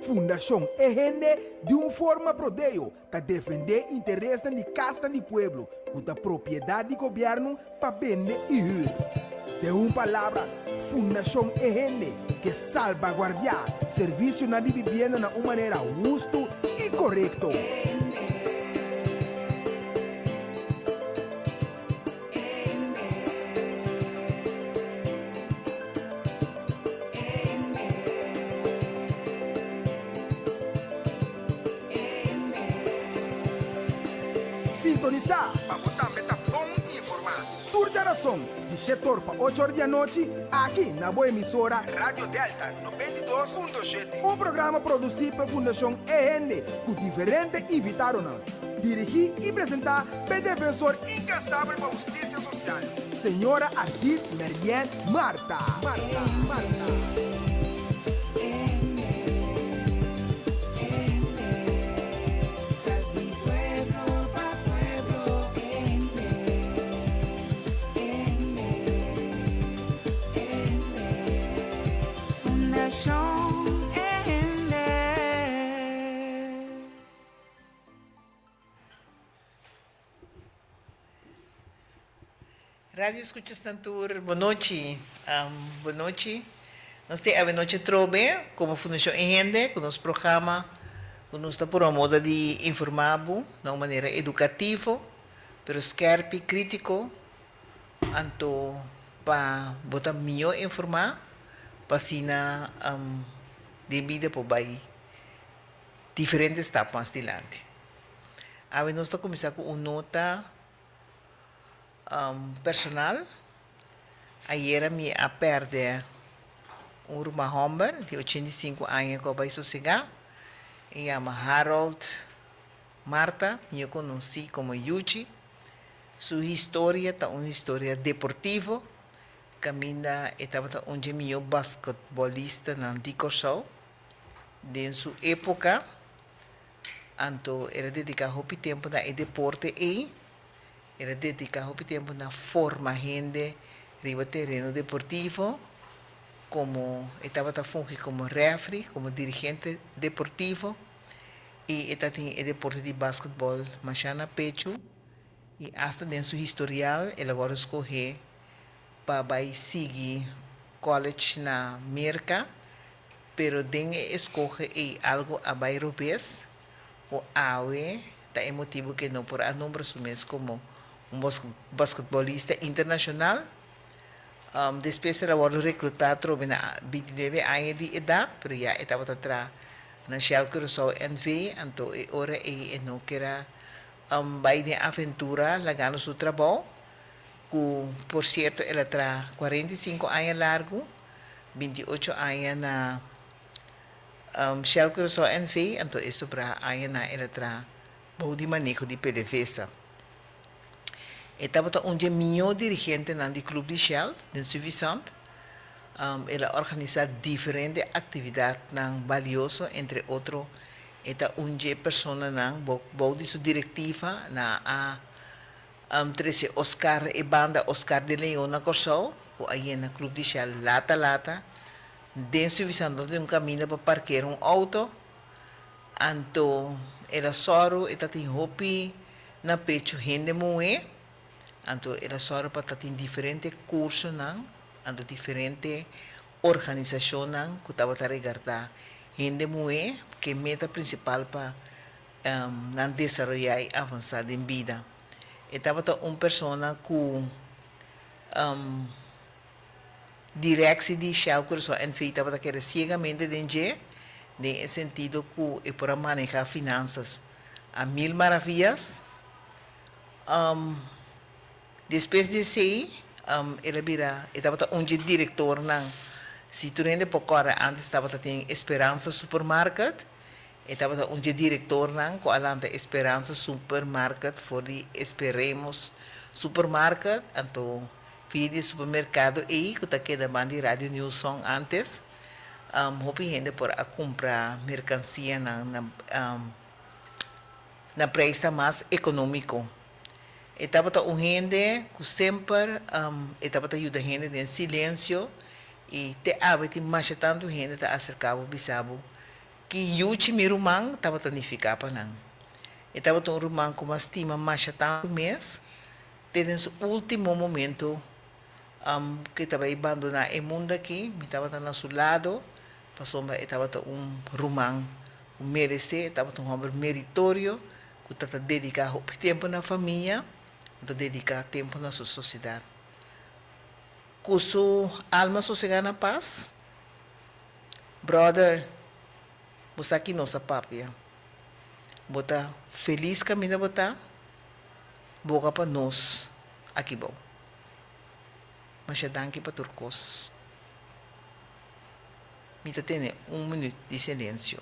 Fundação é gente de uma forma prodeio que defender interesses de casta do pueblo, com a propriedade do governo para vender e ir. De uma palavra, Fundação é gente que salvaguarda serviço na vivienda de uma maneira justa e correta. Sintonizar para botar meta bom informado. Turjaração de 7 horas para 8 horas da noite aqui na boa emissora Rádio Delta 92.7. Um programa produzido pela Fundação EN com diferentes invitados. Dirigir e apresentar pelo defensor incansável para a justiça social, senhora Ardit Merien Marta. Rádio Escuchas Tantur, boa noite. Boa noite. Nós temos a noite trobe, como Fundação Enrende, com nosso programa, com nós por uma moda de informar, de uma maneira educativa, pero scarpe, crítico, anto para botar melhor informar, para sina devido por vai diferentes etapas adiante. A nós está começar com uma nota personal. Ayer me a perder um irmão homem de 85 anos que vai sossegar. Ele chama Harold Marta, eu conheci como Yuchi. Sua história é uma história deportiva. Caminha estava um meu basquetebolista na Dicorsau. De sua época, então era dedicado muito tempo na deporte e era dedicado muito tempo na forma gente riba terreno deportivo, como estava fungindo como referee, como dirigente deportivo, e estava em deporte de basquetebol machana pecho, e hasta dentro do historial ele agora escolhe para seguir college na América, pero dengue escolhe algo a europeu, o AUE, tá motivo que não por a número sumes como basquetebolista internacional. Depois ela foi recrutada na 29 anos de idade, mas já estava atrás na Schalke NV, então agora não quer vai de aventura, lagando seu trabalho, que, por certo, ela traz 45 anos largo, 28 anos na Schalke NV, então isso para anos ela traz bom de manejo de PDVSA. Estava um melhor dirigente no clube de Shell, de Suvisant. Ela organiza diferentes atividades valiosas, entre outros, esta pessoa de sua diretiva na 13 Oscar e banda Oscar de Leon na Corsol, que aí no clube de Shell lata, de Suvisant tem caminho para parquear auto, então ela só tem hobby na pecho gente muito. Então, era só para ter diferentes cursos, ando diferentes organizações que estava a regardar gente mulher, que a meta principal para desenvolver e avançar em vida. Estava uma pessoa que direce de Schalke en feita para que ciegamente dentro no sentido que é para manejar finanças a mil maravilhas. Depois de ser, ela estava um diretor na se tu rende pouco antes estava tendo Esperança Supermarket, estava um diretor na com alanta Esperança Supermarket, for de esperemos supermarket, então filho de supermercado e que está queda de rádio News Song antes, hopi gente por a comprar mercancia na preço mais econômico. Estava gente que sempre estava ajudando gente em silêncio e te habita mais tanto gente te acercava bisabo que yuchi mi rumang tava tanificar pa nang. E tava um rumang com uma estima mais tanto mês, desde o último momento que estava abandonar o mundo aqui, me estava no seu lado, passou estava rumang que merece, estava um homem meritório, que estava dedicar tempo na família, que dedicar tempo na sua sociedade. Com sua alma sossegada na paz, brother, você aqui nossa papia, bota feliz caminho botar, boca para nós aqui bom. Mas já danke para turcos. Mita tem minuto de silêncio.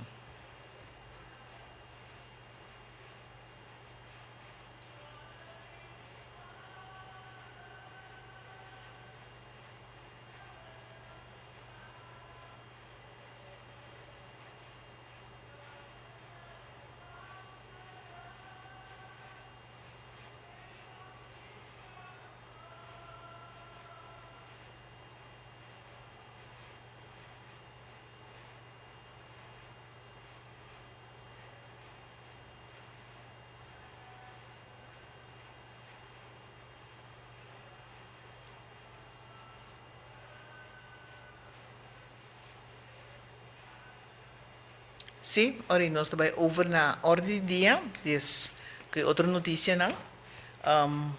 Sim, ora nós também over na ordem do dia, diz que outra notícia não.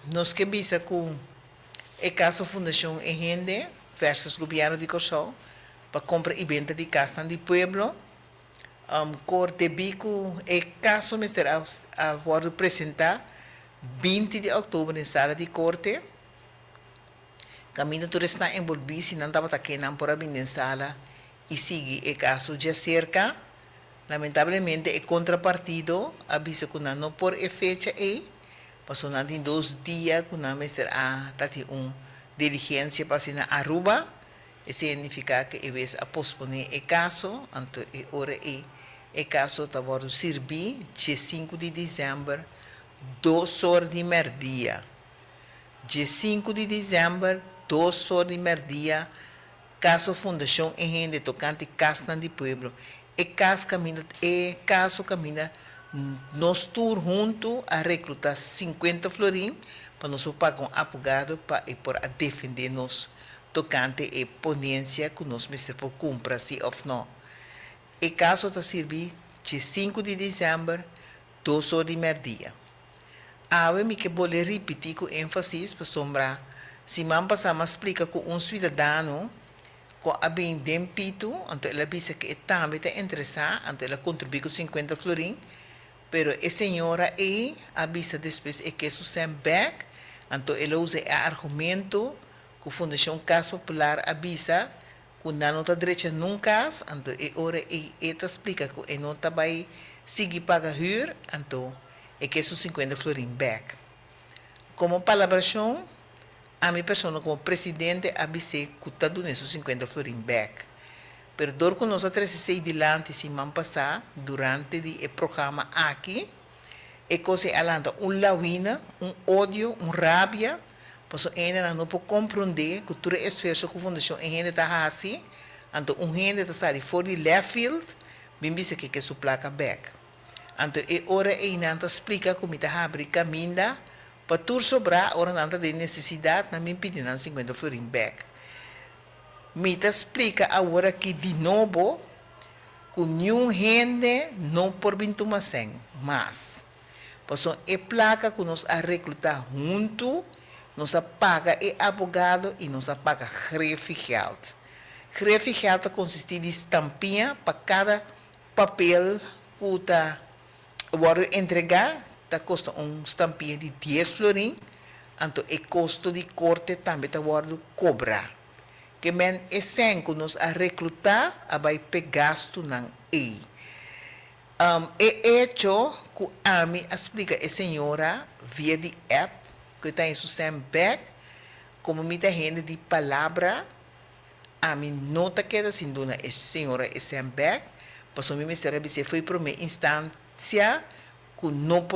Nós que visa com o caso Fundação Enrende versus Governo de Corsol para compra e venda de casa de pueblo. Corte bico o caso mister a vou apresentar 20 de outubro na sala de corte. Caminho turista envolvido se não estava aqui não por abrir na sala e sigue o caso já cerca. Lamentablemente, el contrapartido avisa que no por fecha pasó en 2 días que una diligencia para Aruba, eso significa que es a posponer el caso, entonces ahora el caso está a servir de 5 de diciembre, 2 horas de meio-dia. De 5 de diciembre, 2 horas de meio-dia, caso Fundação Enrende tocante Casa de Pueblo. Caso camina, nós tour junto a reclutar 50 florim para nós pagar um abogado para defender nos tocante a ponência que nós mestre por cumprir se ou não. O caso está servir de 5 de diciembre, 2 horas de meio-dia. Agora, me que vou repetir com ênfase para sombrar, se man passar me explica com cidadão com a bem dempito, então ela disse que também está interessada, então ela contribui com 50 florim, pero a senhora avisa depois que isso sem back, então ela usa o argumento que a Fundação Casa Popular avisa que não está direito num caso, então ela explica que não está vai seguir pagar huur, então é que isso 50 florim back. Como palabração, a minha pessoa como presidente avisei que está dando esses 50 florim back. Pero dor que nós atrasamos adiante se man passar durante o programa aqui, é coisa alanta lawina, ódio, rabia, pois ainda não pode compreender que todo esforço que a Fundação ainda está fazendo, então gente está saindo fora de left field, bem disse que sua placa back. Então é hora ainda explica como está abrindo caminho para tudo sobrar, ora não tem necessidade, não me pedindo 50 florim back. Me explica agora que de novo, que nenhum gente não por 21 mas, pois é placa que nós a recrutar junto, nós a paga o advogado e nós a paga refugiado. Refugiado consiste de estampinha para cada papel que está entregar. Custa estampinha de 10 florim, então o custo de corte também está cobrar. Que men é sem que nos a recrutar, a vai pegar gasto não é. É hecho que a mim explica a senhora via de app, que está em seu back, como muita gente de palavra, a mim nota que da sin duna a senhora é sem back, pois o ministério se foi para uma instância que não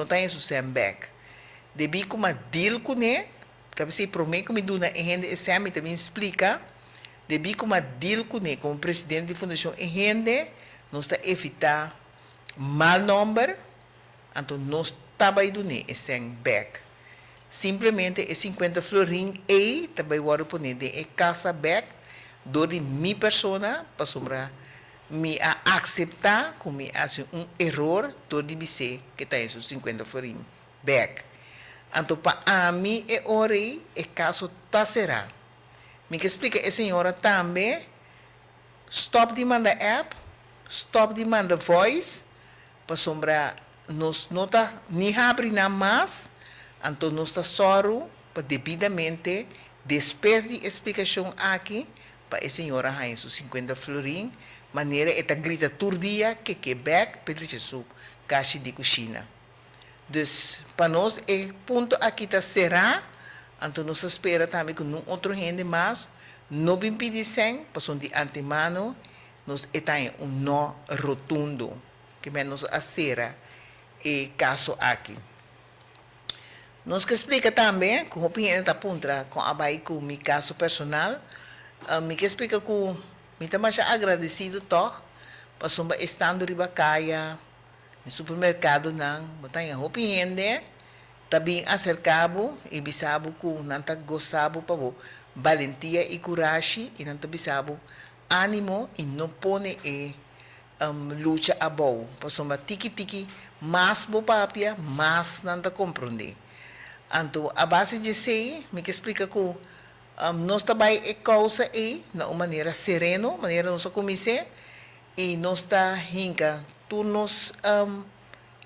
está em seu back. Debi como deal com ele, que se promete que me duna a gente exame também explica Debi como deal com ele, como presidente da fundação e rende, nós está evitar mal número, então nós trabalhamos do ne sem back. Simplesmente é 50 florin e também vou poner de casa back do de mi persona para sombra me a aceitar como hace erro do de bc que está isso 50 florin back. Então para a mim é hora é caso tá será. Me que explica a senhora também stop de mandar app, stop de mandar voice para sombra nos nota ni abre na mais. Então, nós estamos só para devidamente, depois de explicação aqui, para a senhora ganhar seus 50 florim, maneira é grita todo dia que back para sua caixa de cozinha. Então, para nós, o ponto aqui será, então nós espera também que não outro gente mais, não me pedir sem, para de antemano, nós temos não rotundo, que menos a será o caso aqui. Nós que explica também, com a opinião da ponta, com a baia com o meu caso personal, me que explica que me também agradecido toch, para sombra estando riba caia, no supermercado não, botar a opinião de, também acercado e bisabo que não tá gostado para valentia e coragem e não tá bisabo ânimo e não pone luta a boa, para sombra tiki mais bo papia, mais não tá compreender. Então, a base de sei, me que explica que nós também é causa e na maneira sereno, maneira nós comece e nós está rinca turnos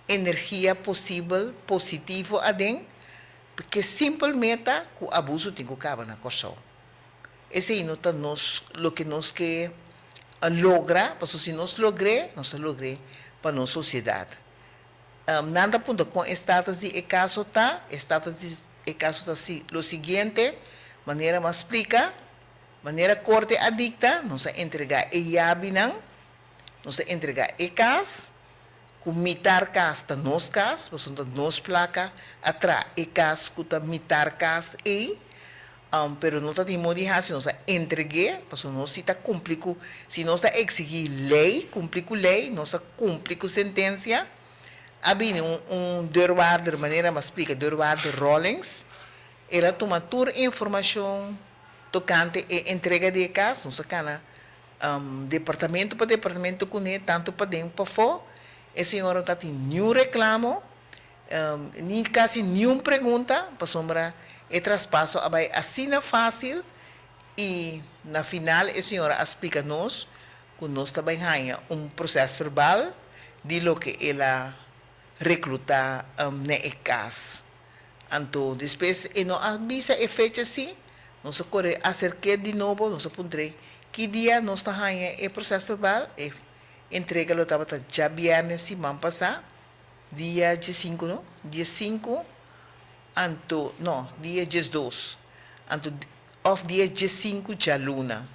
energia possível, positivo adem, porque simplesmente o abuso tem que acabar na corção. Esse é o que nós que logra, porque se nós logramos, nós logramos para a nossa sociedade. Nada punto com status de caso tá, status de caso tá lo seguinte, maneira mais explica, maneira corte adicta, nos entregar e yabinan, nos entregar e cas, mitar cas ta nos cas, portanto nos placa atra e cas kuta mitar cas e pero não está de modificar se nós entregue, porque nós está cumprindo, se nós está exigir lei, cumprir com lei, nós cumprir com sentença. Havia deurwaarder, maneira mais explica, deurwaarder Rawlings, ela toma toda informação tocante a entrega de caso, não sacana, departamento para departamento com ele, tanto para dentro para fora, a senhora está tendo nenhum reclamo, nem quase nenhuma pergunta, para sombra, e traspasso, assim é fácil, e na final a senhora explica-nos que nós também ganha processo verbal de lo que ela reclutar na ECAS. Então, depois, e não avisa a fecha assim, nós corre acerca de novo, nós apontrei que dia nós está ganhando o processo verbal, e entrega lo estava já viernes semana passada, dia 5, não? Dia 5, então, não, dia 12. Então, of dia 5 já luna.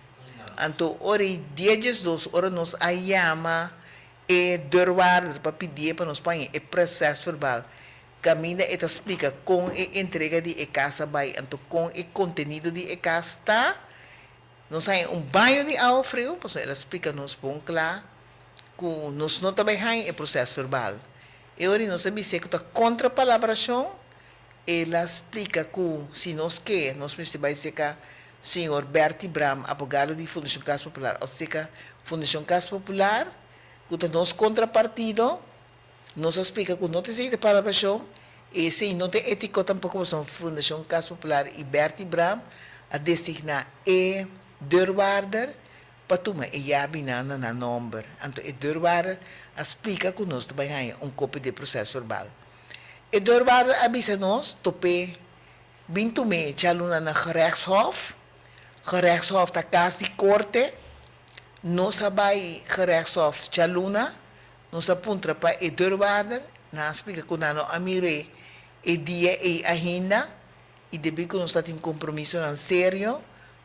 Então, ora dia 12, ora nós a chama e deurwaarder para pedir para nós pagar o processo verbal. Camina e te explica com a entrega de casa vai, então com o conteúdo de casa está. Nós temos banho de água frio, porque ela explica-nos bom claro, que nós não também o processo verbal. E agora nós sabemos que a contrapalabração, ela explica que se nós quer, nós precisamos dizer que senhor Bertie Bram, advogado de Fundação Casa Popular, ou seja, Fundação Casa Popular, que nós contrapartido, nos explica que não tem saída para a pessoa, e se não tem ético tampouco, são Fundação Casa Popular e Bertie Bram, a designar e deurwaarder, para tomar e abina na número. Então, e deurwaarder explica que nós também ganhamos cópia de processo verbal. E deurwaarder avisa-nos, tope, bintume, tjaluna na gerechtshof da casa de corte, nós vai gerechtshof tjaluna, nós apunta para o deurwaarder, na explica que nós amire o dia e a agenda, e depois que nós temos compromisso não sério,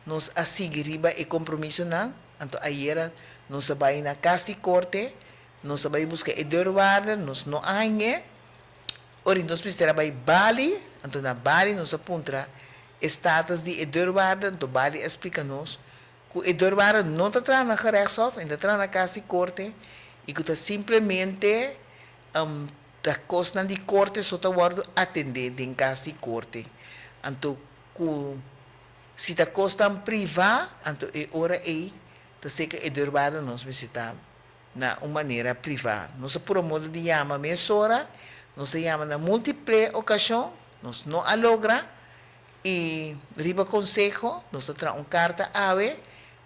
nós assigriba e compromisso não, então ayer nós vai na casa de corte, nós vai buscar o deurwaarder, nós não ganha, ora nós precisamos vai Bali, então na Bali nós apunta status de deurwaarder, então Bali explica-nos que o dorbara não está na gerechtshof, ainda está na casa de corte, e que está simplesmente da costa de corte só está atendendo em casa de corte. Então, se está costa privada, então é hora aí, está sei que é dorbara nós visitar na uma maneira privada. Nós por modo de chamar mesora, nós chama na múltiple ocasião, nós não alogra e riba consejo, nós traz uma carta ave,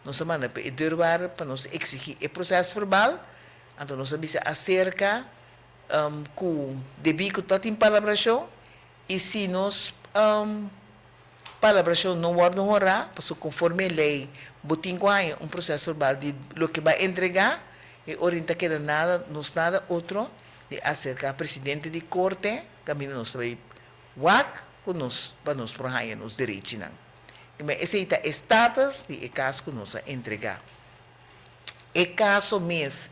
nós manda para educar para nós exigir o processo verbal, então nós avisa acerca com devido que em palabração e se nós palabração não guarda hora, conforme a lei, botim um processo verbal de lo que vai entregar e orienta que nada, nos nada outro de acerca ao presidente de corte, caminho nós vai WAC, para nos proteger os direitos. Esse é o status de caso que nós entregar. E caso mesmo,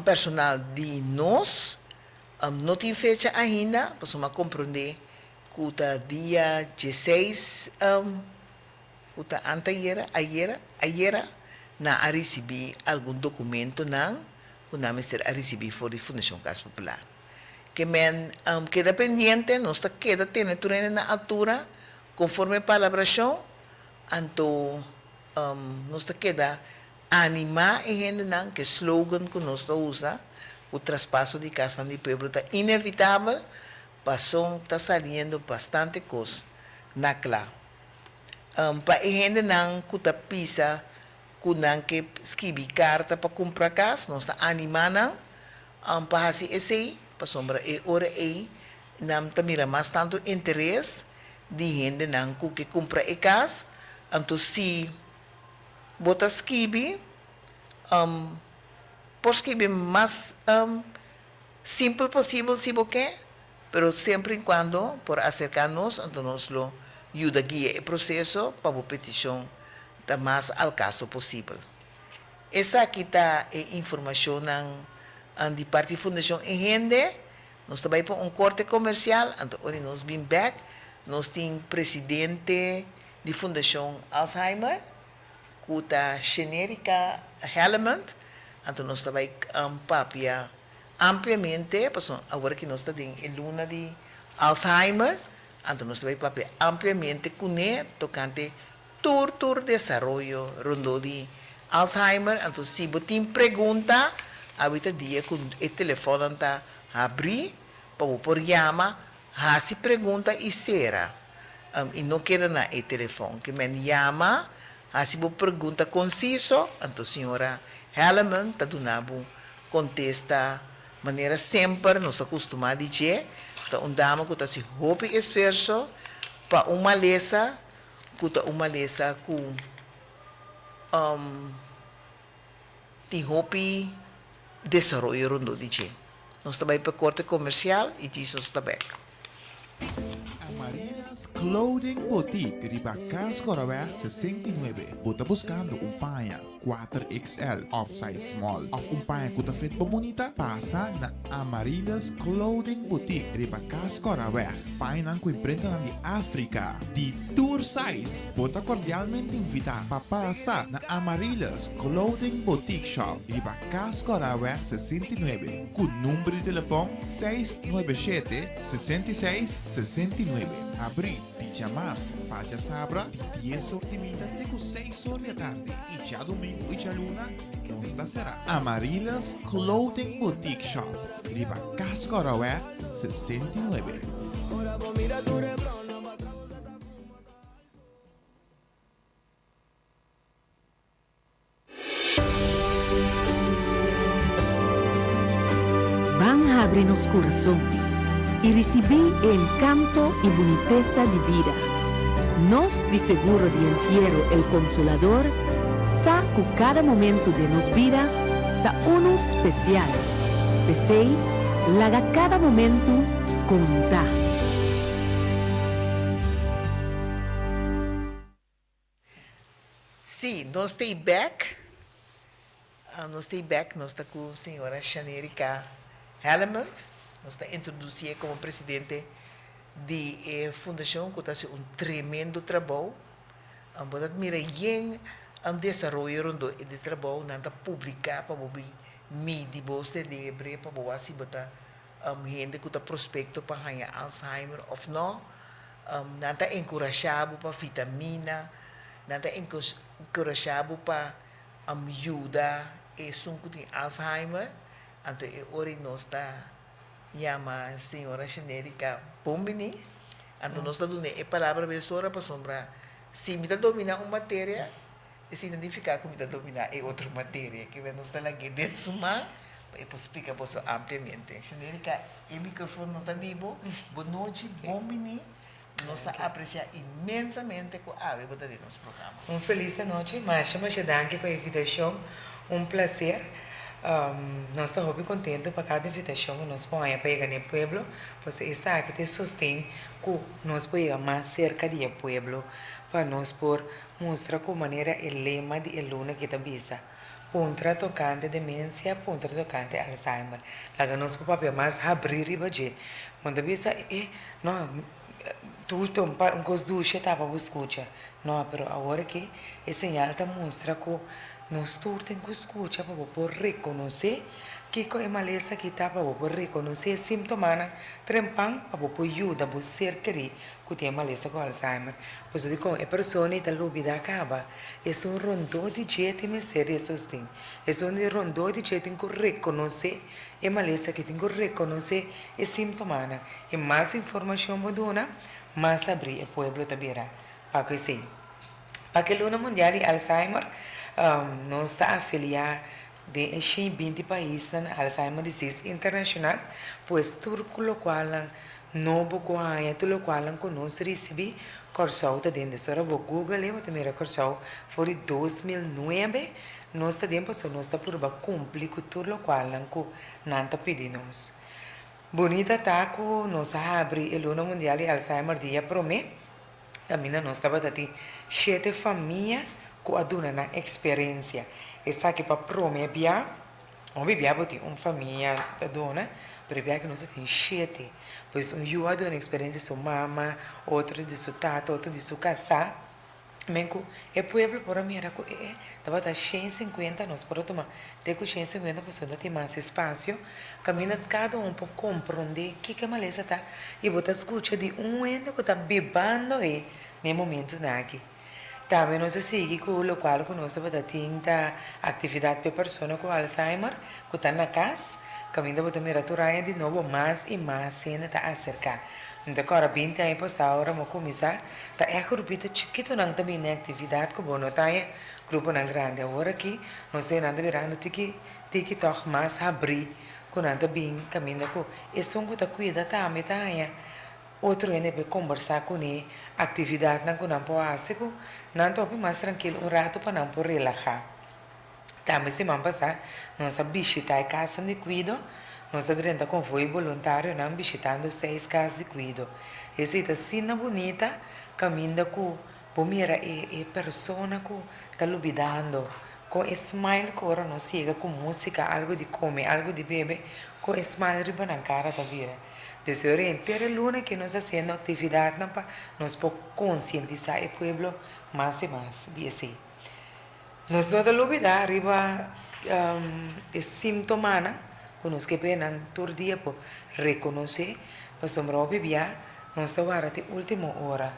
personal de nós, não tem fecha ainda, para você compreender que o dia 16, o ayer, na a receber algum documento não, o nome a receber for a Fundação Casa Popular. Que queda pendiente, nós queda tendo na altura, conforme a palabração, então nós queda animar a gente não, que slogan que nós usa, o traspasso de casa de pueblo está inevitável, passou, está saindo bastante coisa na clá. Para a gente não, que está pisa, que escrever carta para comprar casa, nós está animando, para fazer esse para sombra e ora aí não mira mais tanto interesse de gente não que compra e casa então se bota escrever por escrever mais simples possível se você pero sempre e quando por acercar-nos então nós lo ajuda a guiar o processo para a petição da mais ao caso possível. Essa aqui está a informação de parte da Fundação Enrende, nós também para um corte comercial, então hoje nós vim back, nós temos presidente da Fundação Alzheimer, que está genérica Hellemond, então nós também papia ampliamente, agora que nós estamos em luna de Alzheimer, então nós também papia ampliamente com ele, tocante todo desenvolvimento rondo de Alzheimer, então se você tem pergunta, habita dia com o telefone está abrir para por chamar, se pergunta e será e não quer na o telefone que me chama, se você pergunta conciso, então senhora Helleman está dando contesta maneira sempre nos acostuma a dizer, então um dama que está se hope esforço para uma lesa com tem hope desarrollo no DJ. Nós também para corte comercial e disso está bem. Amarinas Clothing Boutique, Ribacas Coraware 69. Bota buscando paia 4XL, off-size small. Of paia que está feito bonita, passa na Amarinas Clothing Boutique, Ribacas Coraware. Paia que imprenta na de África, de tour size. Bota cordialmente invita para passar na Amarinas Clothing Boutique Shop, Ribacas Coraware 69. Com número de telefone 697 66 69. Abrir de chamar-se para sabra de 10 sortimento até com 6 horas da tarde e já domingo e já luna não está será Amarilas Clothing Boutique Shop Riba Cascoraware 69. Van a abrir-nos coração e receber o encanto e boniteza de vida. Nós, de seguro de entierro, el Consolador, saco cada momento de nos vida da uno especial. Pensei, laga cada momento contar. Sim, nós estamos back. Nós estamos com a senhora Xanérica Hellemond. Nós estamos introduzir como presidente da fundação, que está fazendo tremendo trabalho. Vamos admirar bem desarrollo rondo de trabalho nanta publicar para bobi mídia boste lebre para boa si bota gente que tá prospecto para ganhar Alzheimer of no nanta encorajado para vitamina nanta encorajado para ajuda e sunku tem Alzheimer anto e ori nós tá llama senhora genérica bombini anto nós tá dando e palavra besora para sombra se me domina uma matéria e se identificar como domina é outra matéria que nós tá lagi dentro suma para explicar você ampliamente genérica e microfone não tá vivo boa noite bombini nós está apreciar imensamente com a ave de nosso programa. Feliz noite, Masha, danke pela invitação, prazer. Nós estamos muito contentes por cada invitação que nos põe para chegar no pueblo, pois isso aqui te sustém que nós podemos mais cerca do pueblo, para nós por mostrar como maneira o lema de Eluna que está bisa. Contra tocante demência, contra tocante Alzheimer. Lá nós podemos mais abrir e bater. Quando bisa, não tudo um cos duche tá para escutar não pero agora que esse sinal tá mostra que nós todos tem que escutar para poder reconhecer que é maleza que tá para poder reconhecer sintomas trempan para poder ajudar a ser querido que tem maleza com Alzheimer pois eu digo a pessoa está lubida acaba é rondo de jeito me ser sostém é rondo de jeito que reconhecer a maleza que tem que reconhecer é sintomas e mais informação bodona mas abrir o pueblo também para que sim. Para que a Luna Mundial de Alzheimer nós está afiliado de 20 países na Alzheimer Disease International, pois tudo o qual novo coisa, tudo o qual nós recebemos curso da dentro da Google, eu também curso foi 2009, nós está dentro nós está por cumprir com tudo o qual não está pedindo nós. Bonita tá que nós abre o Luna Mundial de Alzheimer dia promê. A mina nós estava dati 7 famílias que aduna na experiência. Essa aqui para promê bia, bia boti família da dona, pero bia que nós tem 7. Pois eu aduna experiência sua mama, outro de sua tata, outro de sua casa. Menco, é pueblo por mim era que tava tá 150 nós por tomar tem que 150 pessoas tem mais espaço caminha cada um para compreender que maleza tá e botar escuta de ainda que tá bebendo e no momento aqui também nós seguimos com o local que nós botar tinta atividade para pessoa com Alzheimer que tá na casa caminha botar miratura de novo mais e mais cena tá acercar. Então, agora, 20 anos passado, vamos começar. Tá é grupo chiquito não também na atividade que bom tá é grupo não grande. Agora aqui, nós sei nada virando tiki toque mais abrir, com nada bem caminho com. Isso que tá cuida tá me tá é. Outro é para conversar com ele, atividade não com não pode com, não tô mais tranquilo rato para não por relaxar. Tá, mas se man passar, nós visitar a casa de cuido. Nós adrenta com foi voluntário não visitando 6 casas de cuido. Essa cena bonita caminha com pomira e persona que está lubidando com smile que ora não chega com música algo de comer algo de beber com smile riba na cara da vida. Desde a inteira luna que nós fazendo atividade não para nós por conscientizar o povo mais e mais de assim. Nós não lubidar riba sintomas que nós que penan todo dia por reconhecer para sombra bibia nós está agora até última hora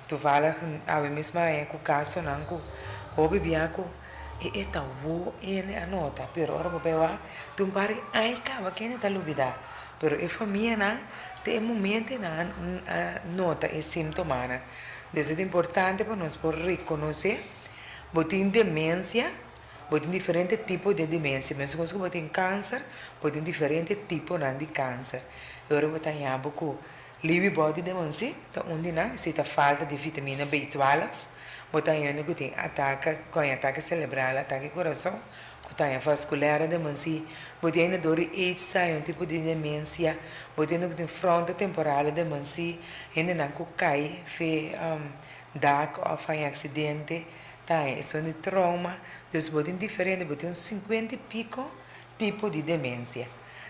tu fala a mesma é com caso não com o bibia com e tá o ele anota pero ora bebeu tu pare ai cava que não tá lubida pero a família não tem momento na nota e sintoma desde é importante para nós por reconhecer botin demência pode diferentes tipos de demência, mas se você tem câncer, pode diferentes tipos de câncer. Agora você tem a pouco Lewy body demência, então onde não se está falta de vitamina B12, você tem ataque cerebral, ataque coração, você tem vascular demência, você tem dor AIDS, tipo de demência, você tem frontotemporal demência, ainda não cai, fez DAC ou faz acidente. Tá, isso é de trauma, então botem diferente, botem 50 e pico tipo de demência.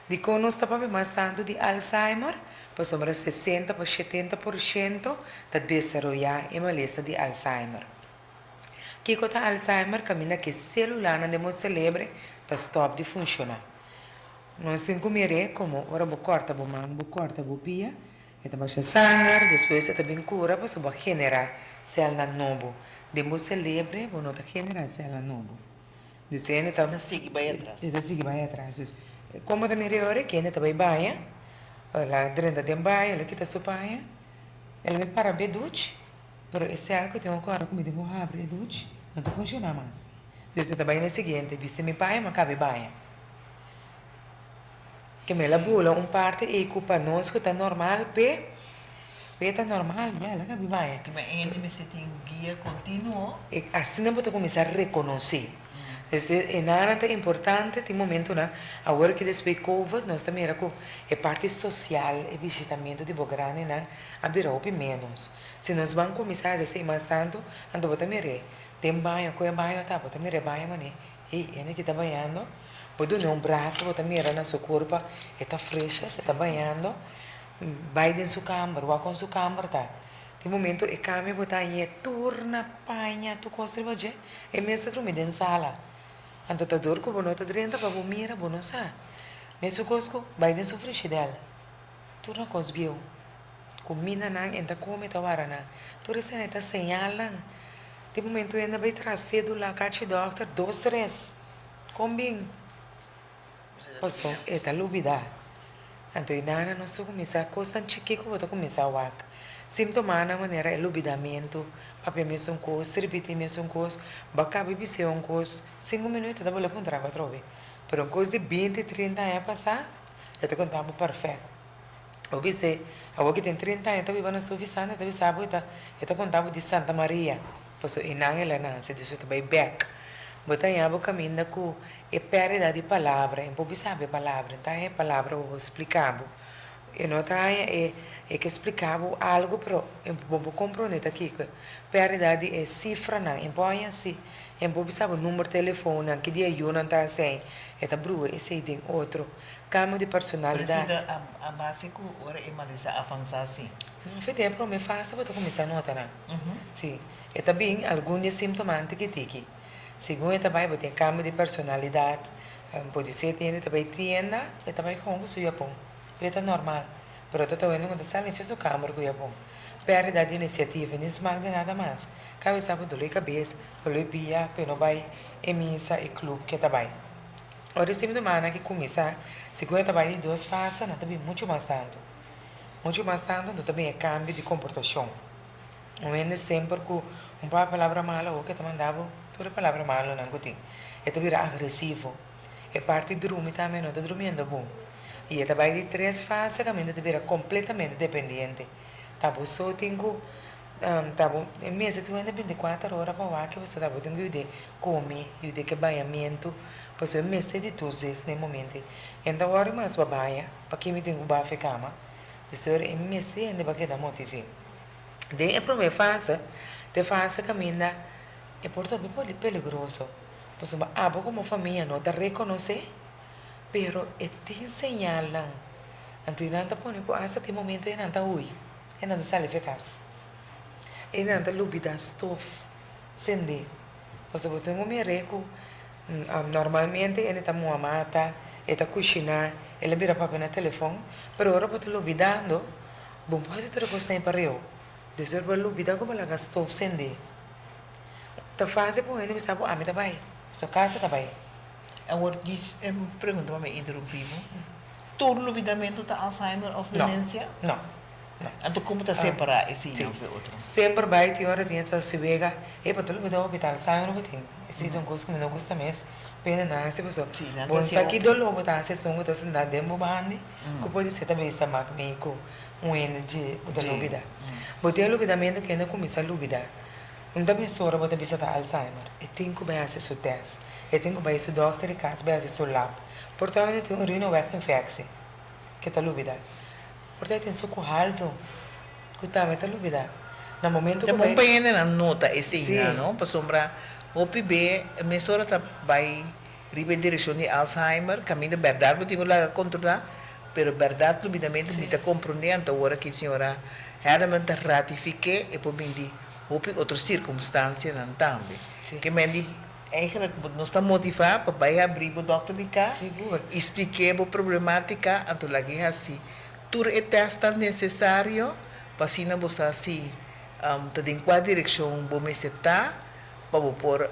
De como nós estamos mais tanto de Alzheimer, para sobre 60% para 70% está desenvolver a maleza de Alzheimer. Que com a Alzheimer, caminha que celular não demos celebre, tá stop de funcionar. Nós temos que comer como, ora, vou corta, vou mão, vou corta, vou pia, eta baixa sangue, depois eta bem cura, para vou generar célula novo. Demos celebre, vou não generar célula novo. Dus ene tá Na sigue vai atrás. Essa sigue vai atrás. Dus, como da minha hora que ene tá vai banha, ela drenda de banha, ela quita sua banha, ela me para beduche, pero esse arco tem um cara comigo com abre beduche, não tá funcionando mais. Dus eu também no seguinte, viste me banha, mas cabe banha. Que me la bula parte e culpa nós que tá normal, pe tá normal, já ela cabe banha. Que me ainda me senti um guia contínuo. E assim não pode começar a reconhecer. É nada importante tem momento na agora que depois COVID nós também era com a parte social e visitamento de Bograne na abrirá menos. Se nós vamos começar a ser mais tanto, ando botar mere tem banho, com banho tá botar mere banho mané. E ele que tá banhando, pode dar braço botar mere na sua corpo, está fresca, se tá banhando, vai dentro sua câmara, vai com sua câmara tá. Tem momento e cambia botar aí turna panha tu conserva je e mesmo tu me den sala. Anto tá dor com bonota drenta para mira bonosa. Mesmo cosco vai den sua frigideira. Turna cosbiu. Comina nang enta come tawara na. Tu recém tá senhalan. Tem momento ainda vai trazer do lá cachi doctor 2 3. Combin. Passou eta lubida. Anto inana não sou começar coisa chiquico botar começar wak. Sintoma na maneira é lubidamento, papel mesmo coisa, repetir mesmo coisa, baca bibi se coisa, 5 minutos da bola para trava trove. Pero coisa de 20, 30 anos passar, eu te contava perfeito. Obise, a que tem 30 anos, eu vivo na sua visão, eu sabe, eu te contava de Santa Maria, posso ir na ela se diz que vai back. Botar em abo caminho com é perda de palavra, em pouco sabe palavra, então é palavra eu vou explicar. E não tá é que explicava algo pro em pouco compreender aqui que perda de cifra não, em põe assim, em pouco sabe número de telefone, que dia eu não tá assim, é tá brua, esse tem outro, cambio de personalidade. Precisa a básico ora é mais avançar assim. Não foi tempo me faça para começar a notar não. Sim, é também alguns sintomas que tiki. Segundo também vai ter cambio de personalidade, pode ser tem também tienda, e também com o seu Japão. Preta normal, pero tô vendo quando sai fez o câmara com o Japão. Perda de iniciativa, nem smag de nada mais. Cada vez sabe dole cabeça, dole pia, pero vai emisa e clube que tá vai. Ora esse semana que começar, segundo também de 2 fases, não também muito mais tanto. Muito mais tanto, também é cambio de comportação. Não é sempre com uma palavra mala ou que te mandava toda palavra mala não tem. É também agressivo. É parte de dormir também, não está dormindo bom. E é também de 3 fases, que a mente deve ser completamente dependente. Tá bom, só tenho, tá bom, em mês de 24 horas para lá que você tá bom, tenho de comer, de que banhamento, pois é mês de tudo no momento. Então agora mais para banha, para que me tenho que baixar cama, isso é mês de ainda para que dá motivo. De a primeira fase, de fase caminha, é portanto bem perigoso. Pois a como família não te reconhece. Pero te señalan, antes de nada pone que hasta este momento é nada ui, é nada sale eficaz, é nada lubida stuff, sende, pois eu tenho me reco, normalmente ele está muito amata, ele está cozinhar, ele vira papel no telefone, pero agora pode lubidando, bom pode ter coisa em pareo, depois vai lubida como ela stuff sende, tá fácil por ele sabe a mim também, sua casa também. Agora, pergunta para me interromper. Todo lubidamento da Alzheimer ou demência? Não. Então, como está separar esse e não foi outro? Sempre vai ter hora dentro se vega, é para todo mundo hospital, Alzheimer não tem. Esse é um coisa que não gosta mesmo. Pena não, se pessoa. Bom, se aqui do lobo tá se songo está sentado dentro bande, que pode ser também esta máquina com energia da lubida. Botei lubidamento que ainda começa a lubidar. Não também sora bota bisa Alzheimer. E tem que fazer seu teste. E tem que fazer o doctor em casa, fazer seu lab. Portanto, tem um urino weg infecção que está lubida. Portanto, tem suco alto que também está lubida. No momento que bom para ele na nota esse não, para sombra o PB, a mesora tá vai ribe direção de Alzheimer, caminho de verdade, eu tenho lá controlar, pero verdade lubidamente me está compreendendo agora que a senhora realmente ratifique e por bem op outra circunstância não também. Sim. Que men eigenlijk nós está motivar para vai abrir o doctor de casa, Seguro. explicar a problemática, então lagi assim, tur é testa necessário para assim não você assim, tem qual direção bom me setar para pôr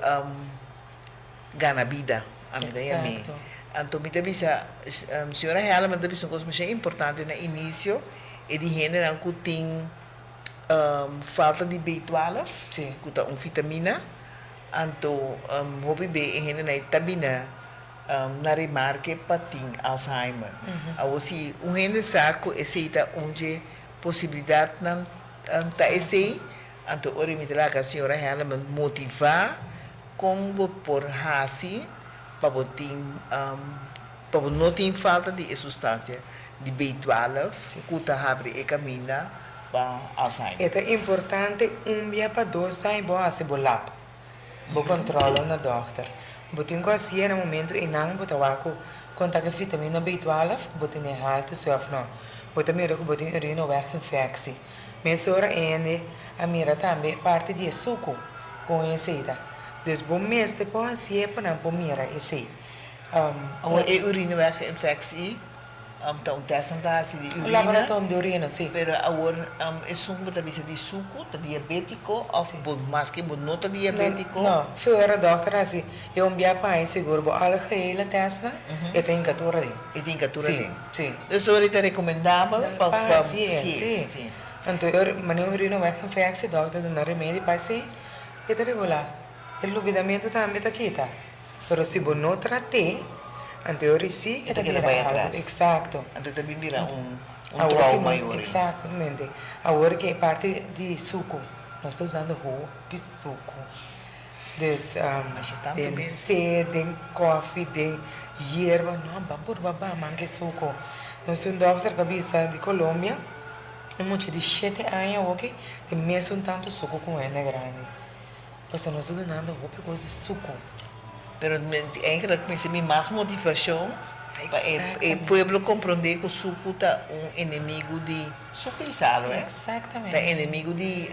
ganhar vida, a minha ideia é Exacto. então me também senhora ela me também são coisas mais importantes no início e de gente não que tem falta de B12, Sim. que tá vitamina, então hobby B e gente na tabina na remarque para tem Alzheimer. Ou se gente saco esse ita onde possibilidade não tá esse, então ora me terá que a senhora ela me motivar como por hasi para não ter falta de substância de B12, que tá abre e caminha para Alzheimer. É importante dia para 2 anos bom assim bolap. Bo controla na doctor. Bo tem coisa no momento e não bo tawaco contact vitamina B12, bo tem halt self não. Bo também que bo tem urina weg infectie. Mesora ene a mira também parte de suco com esse ida. Dus bo mestre pode ser para não mira esse. E urineweg infectie, então testam assim de O urina, laboratório de urina, sim. pero agora é suco também de suco, tá diabético, ou mais que não tá diabético. Não, fora doctor assim, eu envia para aí seguro, bo algehele testa, e tem que tudo ali. E tem que aturar Sim, ali. sim. Isso é recomendável para Sim. Então, eu maneiro urina weg infectie, doctor dá remédio para si, e tá regular. O lubidamento também tá aqui, tá? Pero se você não tratar, então sim, Então, que vai atrás. Exacto. Então também vira Agora trauma que maior. Exatamente. Agora que é parte de suco, nós estamos usando roupa suco. Des, tem té, tem coffee, tem hierba, não, vamos por babá, manque suco. Nós temos um doutor cabeça de Colômbia, muito de 7 anos, ok? Tem mesmo tanto suco com ele grande. Pois nós estamos dando roupa com suco. Pero eigenlijk me semi mais motivação para o Exatamente. povo compreender que o suco tá inimigo de suco e sal, né? Exatamente. Tá inimigo de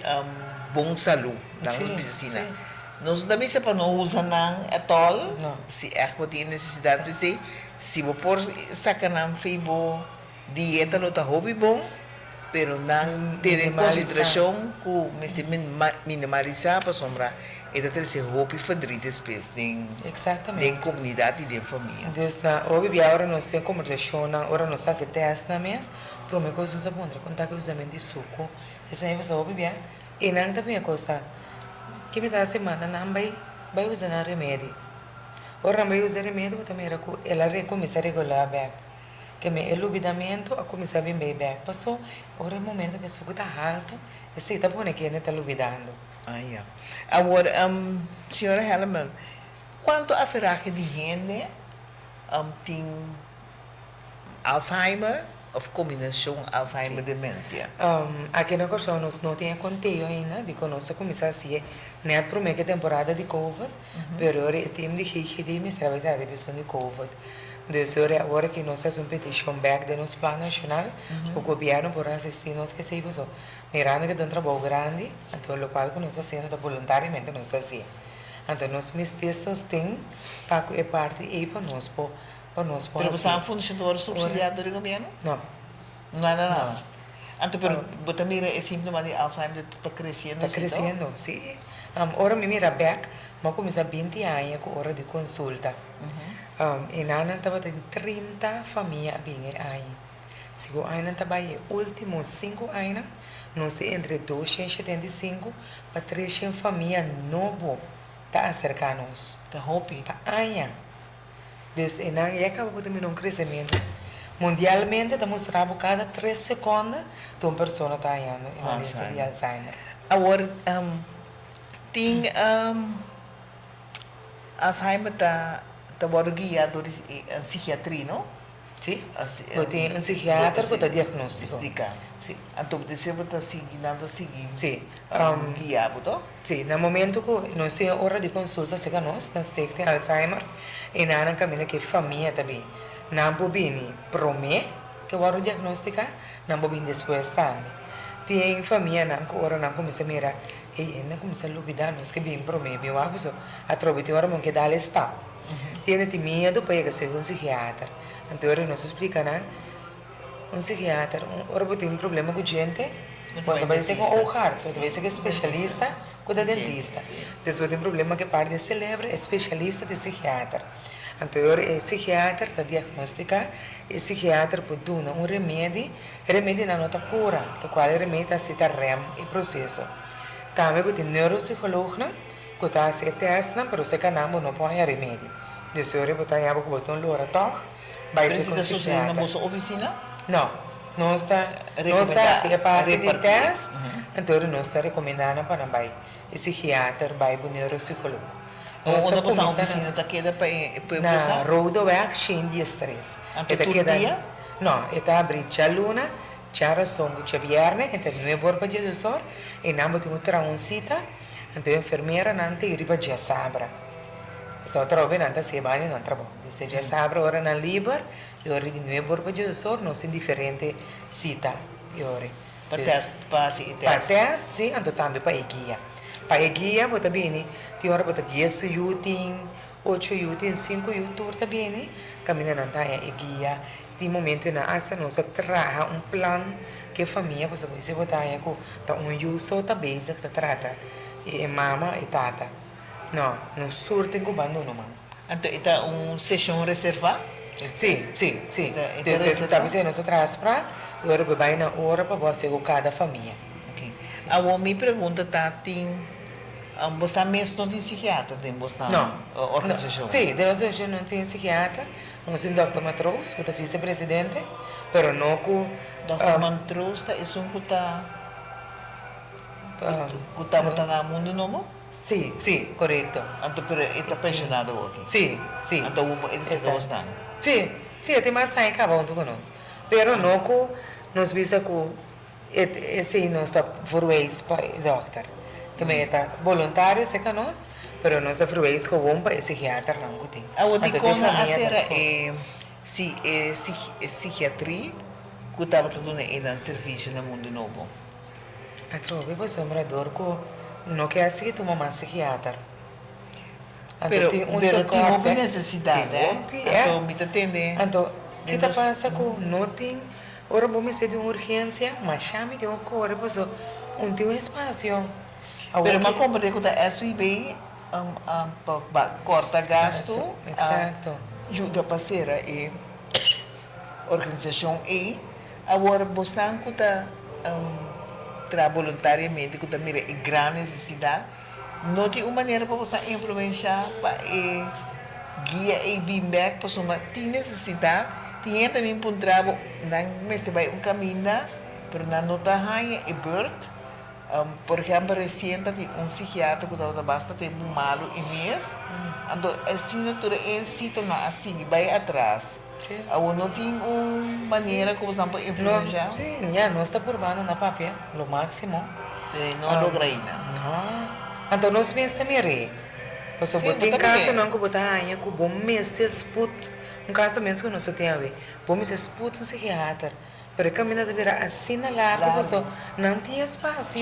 bom saúde, não Sim, nos medicina. sim. Nós também se para não usar não atol, Não. se é que tem necessidade de ser, se vou por sacanam feibo dieta não tá hobby bom, pero não ter em Minimalizar. consideração que me se minimalizar para sombrar e ter esse hobby fadrito espécie de Exatamente. comunidade e de família. Dus na hoje agora nós temos conversação, agora nós fazemos teste na mesa, para me coisa usa contra contato usamento de suco. Essa aí você ouve bem, e não também a coisa que me dá semana não vai usar remédio. Ora vai usar remédio também era que ela recomeça a regular bem. Que me elubidamento a começar bem bem. Passou ora o momento que o suco está alto, esse está bom que ele está lubidando. Ah, yeah. Agora, senhora Helman, quanto a verragen de gente tem Alzheimer ou combinação Alzheimer-demência? Aqui na Corção nós não temos conteúdo ainda, de que nós começamos assim, nem a primeira temporada de Covid, mas agora o time de GGD me trabalha a revisão de Covid. Então, agora que nós fazemos petição back de nosso plano nacional, o governo por assistir nós que se passou. Mirando que é um trabalho grande, então o local que nós fazemos voluntariamente nós fazemos. Então, nós mestres têm para é parte aí para nós, para nós. Pero você é um funcionário subsidiado do governo? Não. Nada. Então, pero você mira é síntoma de Alzheimer está crescendo? Está crescendo, sim. Agora me mira back, mas começa 20 anos com hora de consulta. E Nana estava tem 30 famílias bem aí. Se o ano estava aí, últimos 5 anos, nós entre 275 para 300 famílias novas está acercando-nos. Está hobby. Está aí. Então, e Nana acaba de ter um crescimento. Mundialmente, estamos mostrando cada 3 segundos de uma pessoa está aí em doença de Alzheimer. Agora, tem Alzheimer está agora guiado por psiquiatria, não? Sim. Assim, Tem um psiquiatra que está diagnóstico. Sim. Então, você está seguindo, Sim. guiado, não? Sim, no momento que nós temos hora de consulta, se nós temos Alzheimer, e não caminha que família também. Não pode promê que o diagnóstico, não pode depois também. Tem família que agora não começa a mirar, e ainda começa a duvidar, nós que bem promedio, a trobe tem hora que dá está. Tiene medo para ir a ser um psiquiatra. Então, nós explica, né? Um psiquiatra, ora tem problema com gente, quando vai ser com o heart, ou vai ser especialista com o dentista. Depois tem problema que parte de cérebro, especialista de psiquiatra. Então, o psiquiatra está diagnostica, o psiquiatra pode dar um remédio não está cura, o qual remédio está rem e processo. Também pode ter neuropsicólogo, que está a ser teste, mas se canamo não põe remédio. Depois, pode ter um botão lora toque, vai ser com psiquiatra. Na nossa oficina? Não, não está assim, a parte de teste, então não está recomendando para vai psiquiatra, vai para o neuropsicólogo. Onde você a oficina está queda para na Rodowerk Shindy Stress. Todo dia? Não, está abrindo a luna, já songo já viernes, então não é bom para dia do sol, e não vou ter uma cita, então a enfermeira não tem riba já sabra. Só trobe não está se banha não trabalha. Se já sabra ora na liber, e ora de não é bom para dia do sol, não se diferente cita, e ora. Para teste, para teste, sim, então também para guia. Para guia, bota bem, tem hora bota 10 yutin, 8 yutin, 5 yutin, tá bem, caminha não tá guia. Tem momento na asa nós traga um plano que a família você pode botar aí com tá uso tá base que trata e mama e tata. Não surtem com bando não mano. Então está sessão reserva? Sim. Então você tá dizendo nós traz para agora vai na hora para você com cada família. Ok. A minha pergunta tá você mesmo não tem psiquiatra, tem você organização? Sim, de organização não tem psiquiatra, nós temos o Dr. Matros, que é vice-presidente, mas não com... Dr. Matros é um que está botando no mundo novo? Sim, correto. Então, ele está pensionado aqui? Sim. Então, ele se gosta? Sim, tem mais tempo que acabou conosco. Mas não com, nós vimos que esse não está por vez para o doutor. Que me está voluntário, sei que nós, mas nós está por vez com o para esse psiquiatra não tem. A Odicona é psiquiatria que estava tudo em serviço no mundo novo. A troca é sombrador que não quer assim que toma mais psiquiatra. Pero tem uma necessidade, então me entende. Então, o que passa com não tem, ora vamos ser de uma urgência, mas chame de uma cor, pois não tem um espaço. Pero uma compra que da SUB corta gasto, exato. Ajuda parceira e organização e agora você que está trabalha voluntariamente que está mira e grande necessidade, não tem uma maneira para você influenciar para guia e feedback para sua tem necessidade, tem também para trabalho não se vai caminho, mas não está aí e birth. Por exemplo, recentemente psiquiatra que estava basta tem malo e mês, então assim natura é sítio na assim vai atrás. Não tem uma maneira como você pode influenciar. Sim, já não está por banda na papel, no máximo. Não logra ainda. Não. Então nós mesmos também re. Porque tem caso não que botar aí que bom mês te sput, caso mesmo que não se tem a ver, bom mês sput psiquiatra. Pero caminha de virar assim na larga, porque não tinha espaço.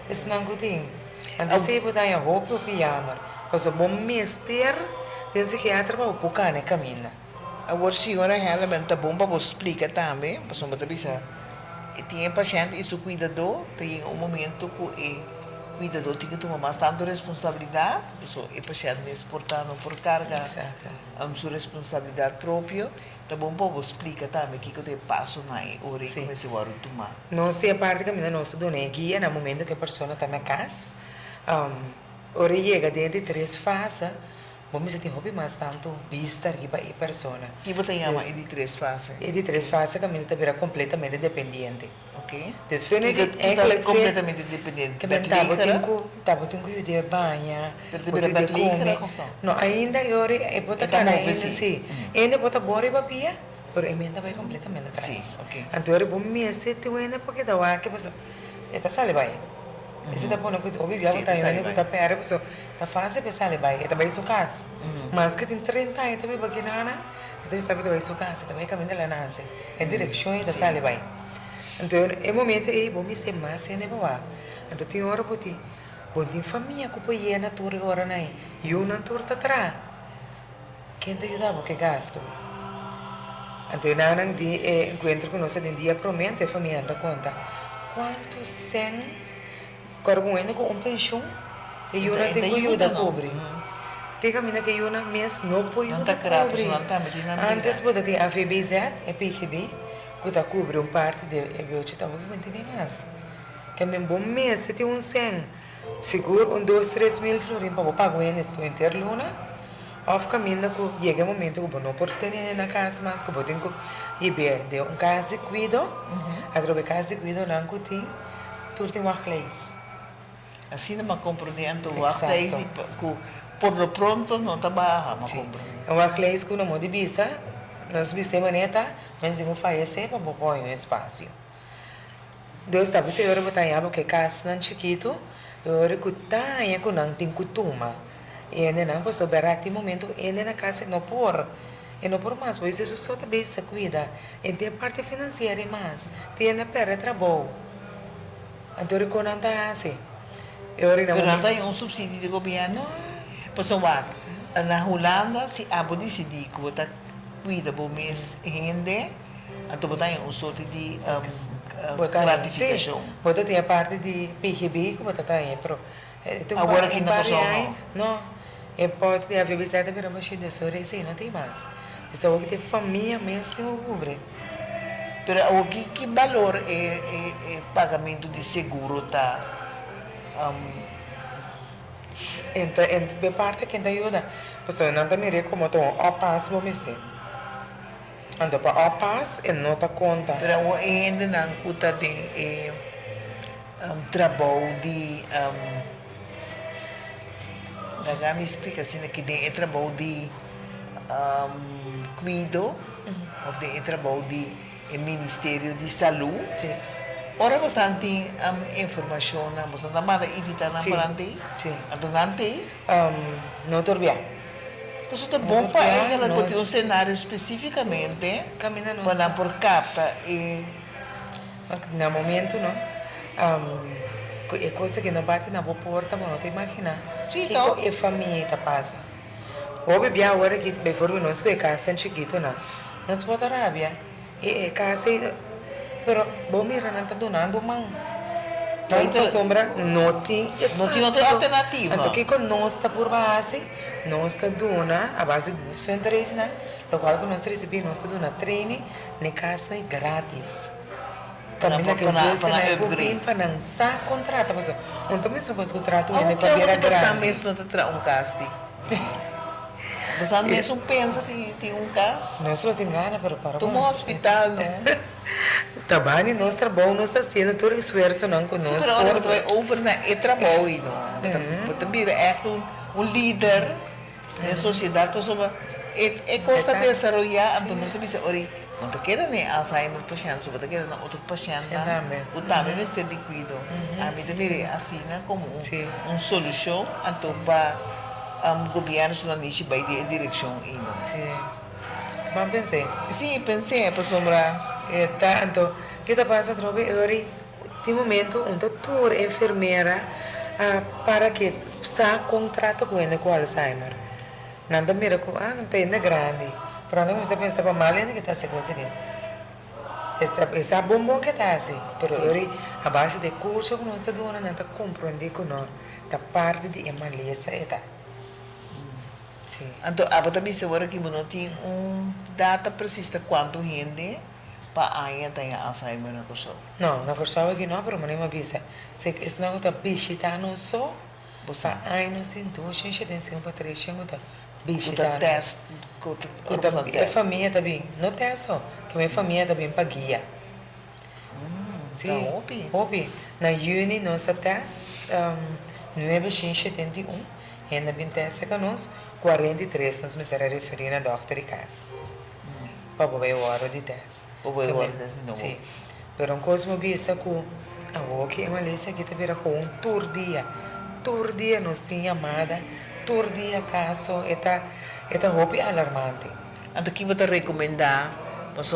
Isso não tem. Então, se botar aí roupa ou pijama, porque bom mês ter psiquiatra para o pouca né caminha. Agora, senhora, realmente é bom para você explicar também, para você pensar. Tem paciente e seu cuidador, tem momento que o cuidador tem que tomar bastante responsabilidade, porque o paciente mesmo portando por carga, sua responsabilidade própria. Tá bom para você explicar também o que eu passo na hora que você vai tomar. Nós temos a parte que nós damos guia no momento que a pessoa está na casa. Ora chega dentro de 3 fases, vamos ter hobby mais tanto vista que para a pessoa. Que você chama de 3 fases? De 3 fases que está vira completamente dependente. Ok. Então, completamente dependente. Que estava tendo que ir banha, de comer. Não, ainda agora é botar cara ainda sim. Ainda botar bora e papia, mas ainda vai completamente atrás. Sim, ok. Então é bom mesmo tu ainda porque dá o que pessoa, está sale vai. Esse tá bom que o vive está ainda que está perto, pessoa, tá fácil pensar sale vai, está bem sua casa. Mas que tem 30 anos também baguinana, então sabe que vai sua casa, também caminho lá na é direção e tá sale vai. Então, é momento aí, vamos ter mais ainda para lá. Então, tem hora para ti. Bom, tem família que põe na tour agora, né? E eu na tour tá atrás. Quem te ajudava que gasto? Então, na dia, encontro com nós, em dia promete, a família anda conta. Quanto sem carbono com pensão? E eu não tenho ajuda pobre. Tem caminho que eu não mês não põe ajuda pobre. Antes, pode ter a FBZ, a PGB, que tá cobre parte de eu te tava que manter mais. Que é bom mês, se tem 100, seguro 2, 3 mil florins para pagar o interluna. Of caminho que chega um momento que não pode ter na casa, mas que pode ter de casa de cuido, através casa de cuido não que tem, tudo tem uma leis. Assim não compreendo o artês e por lo pronto não trabalha, mas compreendo. Uma leis que não pode bisa, nós bisa maneta, mas tem que fazer para pôr um espaço. Deus sabe se eu botar aí porque casa não chiquito, eu que tá aí que não tem costuma. E ainda não passou barato momento, ainda na casa não por. E não por mais, pois isso só também se cuida. E tem a parte financeira mais, tem a perda de trabalho. Então, eu não está assim. Pero não tem subsídio do governo? Pessoal, na Holanda, se a Bodi decidir que você cuida do mês rende, então você tem sorte de gratificação. Você tem a parte de PGB que você tem, pero agora que não passou, não. E pode ter a visita para uma cheia de sorte, sim, não tem mais. Isso é que tem família mesmo tem o cobre. Pero o que valor é pagamento de seguro tá? Entre parte que ajuda, pessoal não tá me como tô a pass vou mesmo. Ando para a pass e não tá conta. Pero o ainda não custa de trabalho de me explica assim que tem trabalho de cuido ou de trabalho de Ministério de Saúde. Sim. Ora bastante informação, bastante nada evitar na parante. Sim. Adonante. Não torbia. Pois é bom para ela ter um cenário especificamente para por capta e no momento não é coisa que não bate na boa porta, mas não te imagina. Sim, então é família que passa. O bebê agora que before nós que casa chiquito não. Nós bota rabia. E casa pero bom mira não está donando mão. Então sombra não tem outra alternativa. Então que com nós está por base, nós está dona a base de nós fentres, né? O qual que nós recebemos nós dona treine, nem casa é grátis. Caminha que nós temos para lançar contrato, mas então mesmo com contrato ainda que era grande. Você mesmo não tem castigo. Você mesmo pensa que tem caso? Nós não tem gana para tomar hospital, não? Trabalho, nós trabalhamos, nós fazemos todo esforço não conosco. Sim, mas agora over na trabalho, não? Você vira líder na sociedade, pessoa é costa de desenvolver, então nós sabemos ori, quando quer nem Alzheimer paciente, quando quer na outro paciente, o também vai ser de cuidado. A mim também assim, como solução, então para governo só não vai de direção indo. Sim. Mas pensei. Sim, pensei, pessoa. Então, o que está passando hoje? Tem momento, um doutor, enfermeira, para que sa contrato com ele com Alzheimer. Nada mira com, não tem ainda grande. Para não você pensa para mal ainda que está se conseguindo. Essa bombom que está assim. Mas hoje, a base de curso que nós dona não está compreendendo que não, da parte de emaleza está. Sim. Então, a também se agora que não tem data precisa quanto rende para ainda tem Alzheimer na pessoa. Não, na pessoa que não, mas não me avisa. Se isso não está visita não só, você ainda não sentou, gente tem sempre para três, gente está visita. O teste, a família também, não tem só, que minha família também para guia. Sim, hobby. Na Juni nossa teste 971, ainda bem teste que nós 43 nós me será referir na doutora de casa. Para ver o hora de teste. Sim. Pero coisa me bisa que a que em Malaysia aqui também era um tour dia nós tinha amada, tour dia caso eta hobby alarmante. Então que vou te recomendar, mas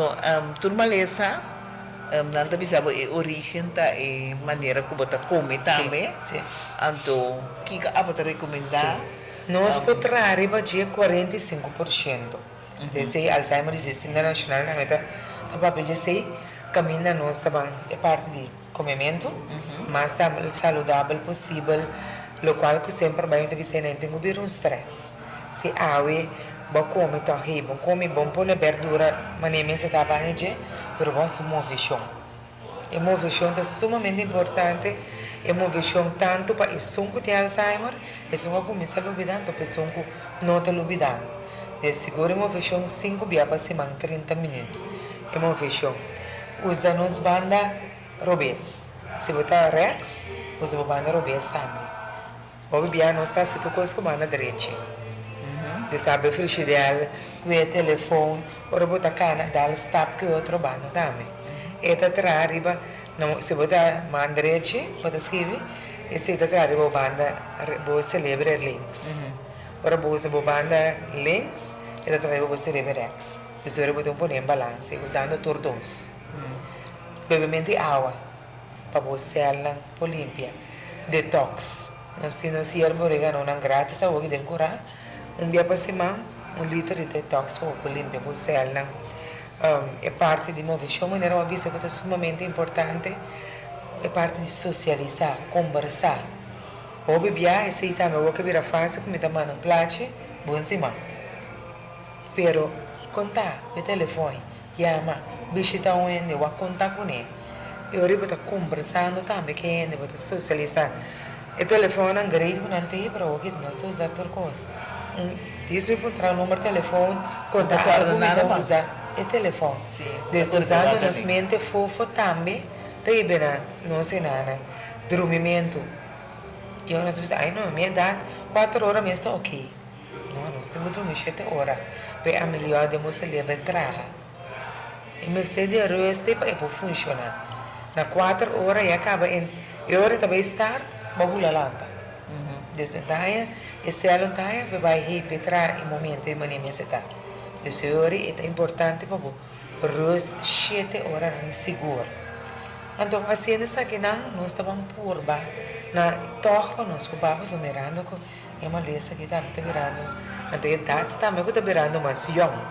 tour Malaysia Nanta bisa bo origen ta maneira como ta come também. Sim. Anto, kika apa te recomendar? Nós potrà arrivare a 45%. Desse Alzheimer Disease International, na meta, para dizer, caminha nós também é parte de comimento, mais saudável possível, lo qual que sempre vai ter que tem que stress. Se awe, bom come tá bom come bom pôr verdura, mas nem se tá bem de, pero bom se movição. E movição é sumamente importante. E movição tanto para o sonco de Alzheimer, e sonco começa a olvidar, então o sonco não está olvidando. De seguro movição 5 dias para semana, 30 minutos. E movição usa nos banda robês. Se botar rex, usa banda robês também. O bebê não está se tocando com banda direita. De sabe frigideira, o telefone, ou botar cana, dá stop que outro banda também. Eta tra arriba, não, se botar mão direita, bota escrever, e se tra arriba o banda, vou celebrar links. Ora vou usar o banda links, e tra arriba vou celebrar rex. Isso era botar em balance, usando tordons. Bebimento de água, para você ela por limpia. Detox. Nós temos erva oregano não grátis, a hoje tem curar. Dia por semana, 1 litro de detox para limpia, para você ela. É parte de movição, mas uma vez que é sumamente importante, é parte de socializar, conversar. O bebê, esse aí também, o que vira fácil, como está mandando plate, bom cima. Pero, contar, o telefone, chama, visita onde, eu contar com ele. Eu arrivo a conversando também, que ele, vou socializar. O telefone é grande, não tem, para o que nós usamos outra coisa. Diz-me para entrar o número de telefone, contar com o usar. E telefone. Usando nas mente fofo também, tem bem, não sei nada. Dormimento. Eu não sei, ai não, minha idade, 4 horas mesmo está ok. Não, nós temos que dormir 7 horas. Para a melhor de você levar traga. E me sei de reste para funcionar. Na 4 horas e acaba em hora também start, bagulho lanta. Então, esse aluno vai repetir o momento em maneira de estar. Dus é importante para você 7 horas seguro. Então, assim, nessa que nós estamos por ba, na torre nós papamos mirando com uma lesa que está virando, até idade também que está virando mais young.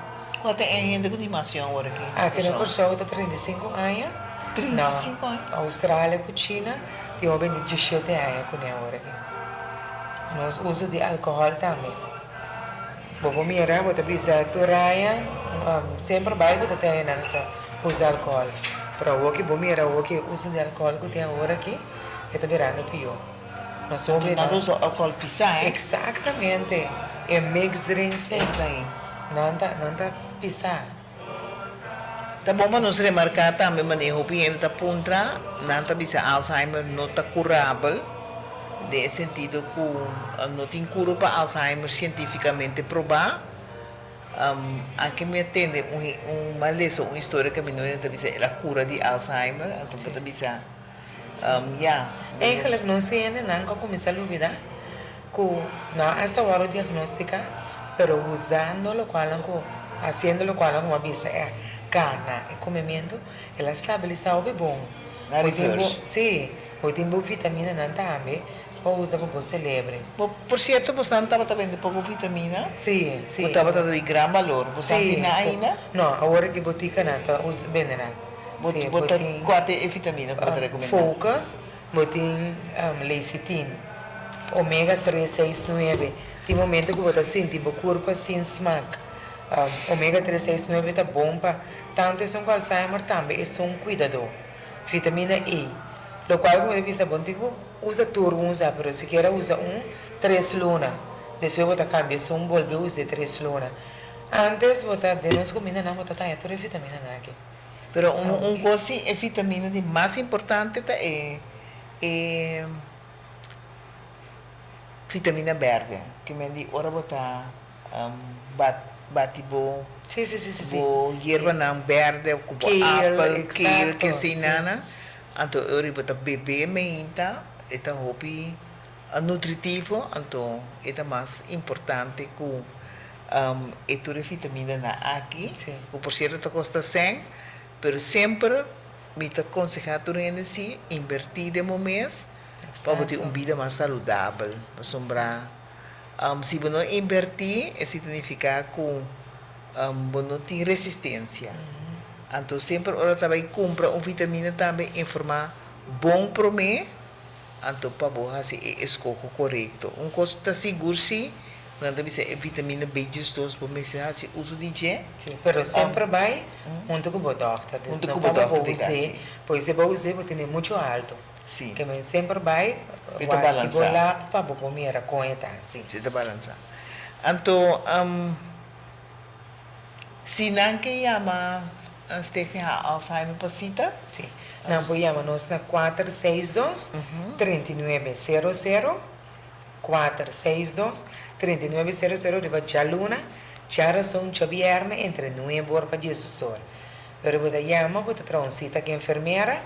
Quanto é ainda que mais young agora aqui? Aqui no curso está 35 anos. 35 anos. Austrália com China tem um 17 anos com agora aqui. Nós usamos de álcool também. Bobo mira, bota bisa turaya, sempre vai bota ter nanta usar álcool. Para o que bomira, o que usa de álcool que tem agora aqui, está virando pior. Nós somos não usa álcool pisar, Exatamente. É mix drinks isso aí. Nanta pisar. Tá bom para nós remarcar também, manejo bem da ponta, nanta bisa Alzheimer não está curável. De sentido que não tem cura para Alzheimer cientificamente provado. Aqui me atende uma lição, uma história que me não é a cura de Alzheimer, então para bisa, Eigenlijk não se ainda não começa a olvidar que não hasta agora o diagnóstico, pero usando lo qual haciendo lo qual uma bisa é cana e comimento, ela estabiliza o bom. Na reverse. Sim. Hoje tem vitamina não também, para usar para você celebre. Por certo, você não estava também de pouco vitamina? Sim. Você estava de grande valor. Você não tem ainda? Não, agora que botica não está vendendo. Você tem quatro vitamina para te recomendar? Focus, botem lecitina, ômega 3, 6, 9. Tem momento que você sente o corpo sem smack. Ômega 3, 6, 9 está bom para tanto é com Alzheimer também, é um cuidador. Vitamina E. Lo qual, como eu disse, bom, digo, usa turbo, usa, pero se quer usa 3 luna. Depois você cambia, se volve usa 3 luna. Antes, você de nós comida não, você tem toda a vitamina aqui. Pero coisa é vitamina de mais importante é vitamina verde, que me diz, ora botar batibo, Sim. hierba não verde, como apple, kale, que se nana. Então, eu vou beber menta, é um hobby nutritivo, então é mais importante que é toda a vitamina aqui. Sim. O por certo custa 100, mas sempre me te aconsejar tu en si invertir de mês para ter uma vida mais saudável. Sombra, se você não invertir, isso significa que você não tem resistência. Então, sempre ora também compra uma vitamina também em forma bom para mim, então para você fazer a escolha correta. Coisa seguro se quando você vitamina B12 para mim se uso de dia. Sim, pero sempre vai junto com o doctor. Junto com o doctor, pois você vai usar, você tem muito alto. Sim. Que sempre vai balançar para você comer a coisa, sim. Se te balançar. Então, se não que chama Stichting Alzheimer Pasita? Sim. Não podemos nós na 462-3900 462-3900 riba Jaluna, Chara son Chabierne entre 9 horas para 10 horas. Agora você chama, você traz uma cita com a enfermeira,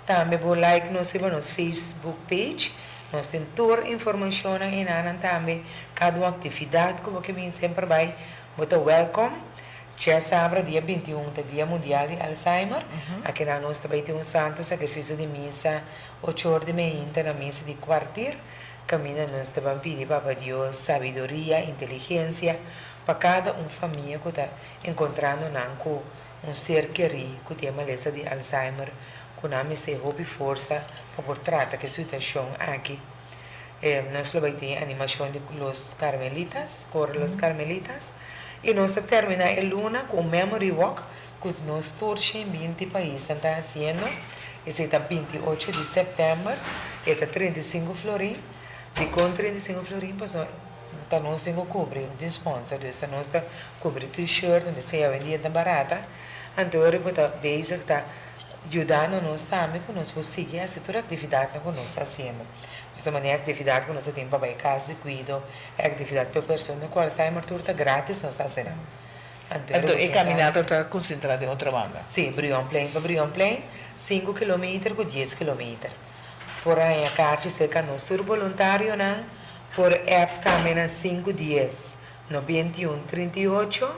também você like nos Facebook page, nós temos toda a informação e também cada atividade que você sempre vai, você welcome. Já sabe, dia 21 é Dia Mundial de Alzheimer. Aqui na nós também temos um santo sacrifício de missa, 8 horas de manhã, na missa de quartir. Caminha nós também pedir para Deus sabedoria, inteligência, para cada família que está encontrando com um ser querido que tem a maleza de Alzheimer, que não tem roupa e força para por tratar que a situação aqui. Nós vamos ter a animação de los Carmelitas, cor los Carmelitas. E nós terminamos a luna com o Memory Walk, que nós todos em 20 países estamos fazendo. Esse é 28 de setembro, é 35 florim. E com 35 florim, nós temos que cobrir de sponsor. Nós temos que cobrir t-shirt, onde se é vendida barata. Então, desde que está ajudando nós também, que nós possamos seguir toda a atividade que nós estamos fazendo. Essa maneira de atividade que nós temos para ir casa de cuido, é atividade para pessoas com Alzheimer, tudo está grátis, nós estamos fazendo. Então, a caminhada está concentrada em outra banda? Sim, Brion Plain para Brion Plain, 5 km com 10 km. Porém, a carta seca no sur voluntário, não? Por app também na 5 dias, no 2138,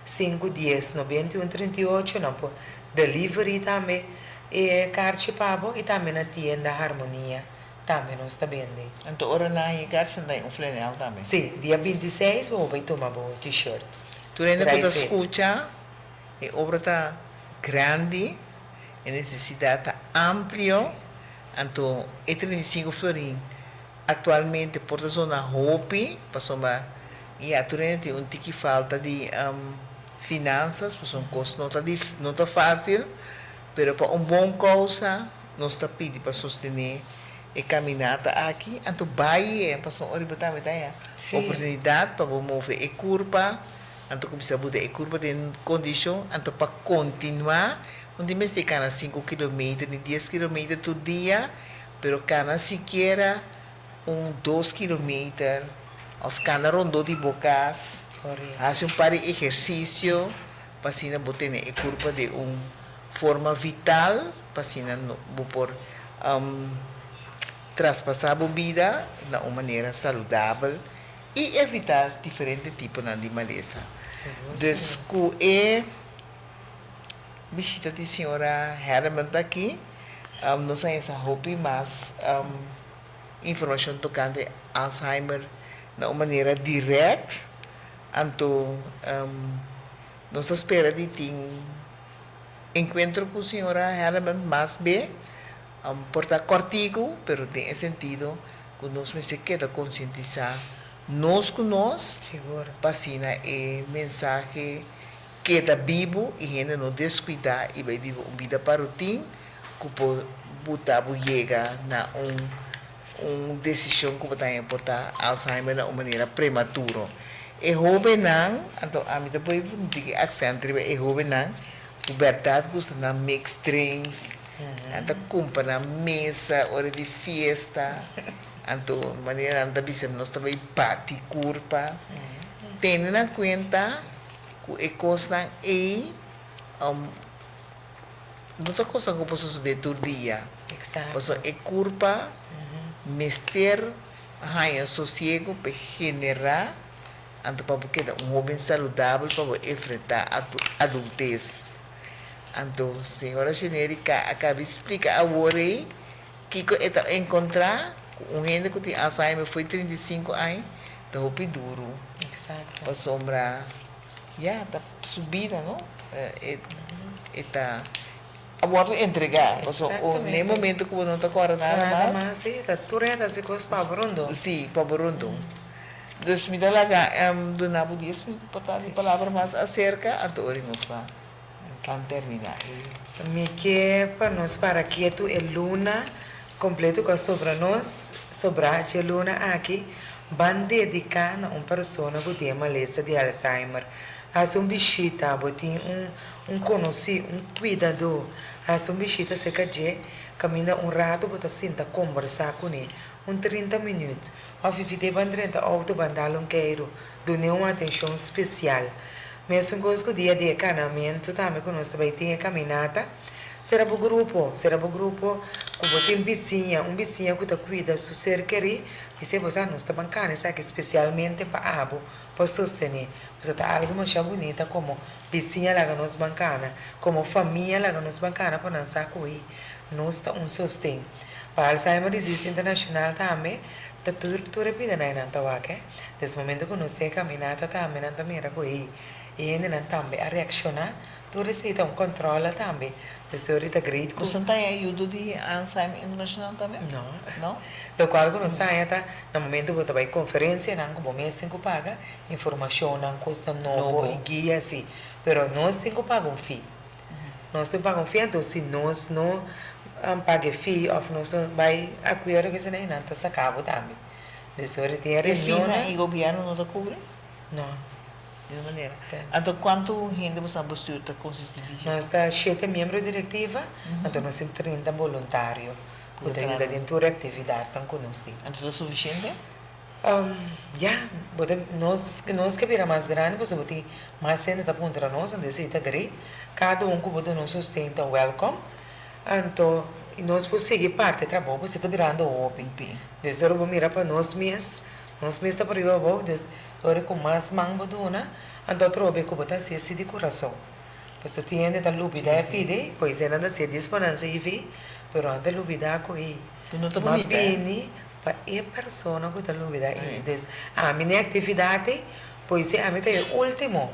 5 dias, no 2138, não, por delivery também, e carta pago, e também na tienda Harmonia. Também não está bem. Então, ora na casa tem flanel também? Sim, dia 26 vou tomar t-shirts. Tu ainda pode escutar, a obra está grande, a necessidade está ampla, então, é 35 florim. Atualmente, por a zona Hopi, passou uma, e a Turena tem um tique falta de finanças, porque um custo não está fácil, mas para uma boa causa, nós está pedindo para sostener a caminhada aqui, então vai passou a oportunidade para mover a curva, então começa a mudar a curva de condição, então para continuar, onde me se cana 5 km, 10 km por dia, pero cana sequer 2 km, ou cana rondo de bocas, faz par de exercício, para assim botar a curva de forma vital, para assim não por traspassar a vida de uma maneira saudável e evitar diferentes tipos de maleza. Desculpe, visita da senhora Herman aqui, nós temos essa hobby, mas informação tocante Alzheimer de uma maneira direta, então nós esperamos de ter encontro com a senhora Herman mais bem, porta cortico, pero tem sentido que nós me se queda conscientizar nós com nós, passina e mensagem queda vivo e ainda não descuidar e vai viver uma vida para o time que pode botar chega na decisão que vai importar Alzheimer de uma maneira prematura. E jovem não, então a mim depois não tem accent é jovem não, a verdade custa na mix drinks. Então, compra na mesa, hora de festa. Então, maneira anda bisa nós também bate curva. Tendo na conta que a coisa é não está coisa que posso fazer todo dia. Posso é curva, mister, ganha sossego para generar, então para que um jovem saudável para enfrentar a adultez. Então, senhora genérica acaba de explicar agora que está encontrar um gente que tem Alzheimer foi 35 anos, está roupa duro, Exato. para sombra, está subida, não? Está agora entregar, Exatamente. no momento que não está correndo nada mais, sim, está tudo assim com os pabrundo. sim, para Burundi. Dus me dá lá, do Nabo Dias, para palavra mais acerca, a dor não está. Can terminar. Me que para nós para quieto é luna completo com sobre nós, sobra a luna aqui, van dedicar a uma pessoa que tem maleza de Alzheimer. As bichita, botin conhecido, cuidador. As bichita se caje, caminha rato, bota sinta conversar com ele, 30 minutos. Ou viver ban 30 auto bandalo queiro, done uma atenção especial. Mesmo que o dia de canamento também que nós também tem caminhada, será para o grupo, que botem vizinha, vizinha que cuida do ser querido, e se você não está bancando, sabe especialmente para abo, para sostener, você está algo mais bonita como vizinha lá que nos bancana, como família lá que nos bancana para não saber que nós está sostém. Para Alzheimer Disease International também, está tudo repetido na Inantawaque, desde o momento que nós temos caminhada também, não está mira que e ainda também a reaccionar, tudo isso então controla também. Então, está great. Você não tem ajuda de Alzheimer International também? Não. Não? Lo qual que nós está no momento que vai conferência, não como mês tem que pagar informação, não custa novo e guia assim, pero nós tem que pagar fee. Nós tem que pagar fee, então se nós não paga fee, ou nós vai acudir que se não está sacado também. Então, tem a reunião. E o governo não está cobrindo? Não. De maneira. Então, quanto gente você postura consiste disso? Nós temos 7 membros diretiva, então nós temos 30 voluntários. Que ajuda em toda a atividade que nós temos. Então, é suficiente? Nós que vira mais grande, você vai ter mais gente para nós, onde você está grande. Cada que pode nos sustenta, welcome. Então, nós podemos seguir parte do trabalho, você está virando open. Deus, eu vou mirar para nós mesmos. Nós mesmos está para o Deus, agora com mais mango dona, então trobe que botar se de coração. Você tem a lubida pide, pois é nada se disponível e vê, pero anda lubida com ele. Não está bonita. Bem, para a pessoa que está lubida e des. A minha atividade, pois é a minha último.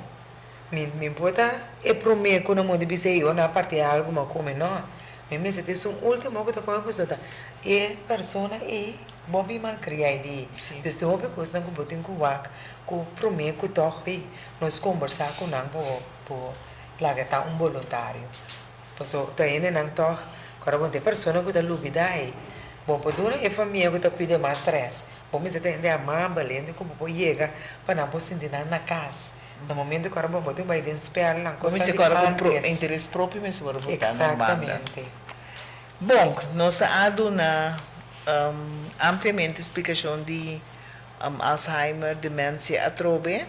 Me importa é prometer que não me dizer eu na parte algo mas como não. Me se tem um último que está com a pessoa. E pessoa e Bobby mal criado. Desde o que custa que botem com o que promete que toque nós conversar com não por lá que está voluntário. Pois tá indo não toque. Agora tem pessoa que está lubida aí. Bom por dura é família que está cuidando mais stress. Bom me se tem de amar balende como pode chegar para não poder sentir na casa. No momento que agora vamos botar vai desesperar lá. Como se agora com interesse próprio, mas agora botar na banda. Exatamente. Bom, nós dado na ampliamente explicação de Alzheimer, demência atrobe.